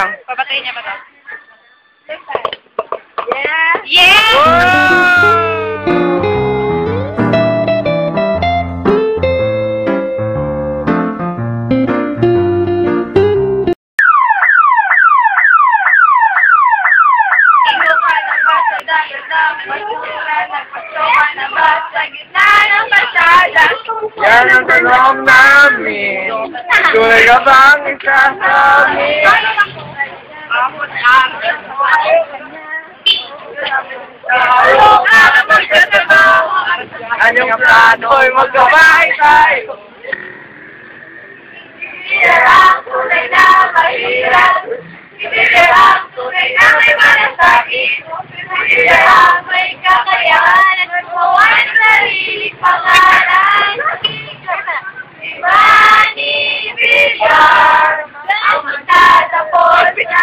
lang. Papatayin niya ba ito? Yeah! Yeah! Yan ang tanong namin. Tunay ka bang isa sa amin? Anong plano'y magkabay tayo? Ang tunay na mahirap, ang tunay na may malasakit, ang may kakayahan at magawa ng sariling pangalan. Manny Villar, ang magtatapos na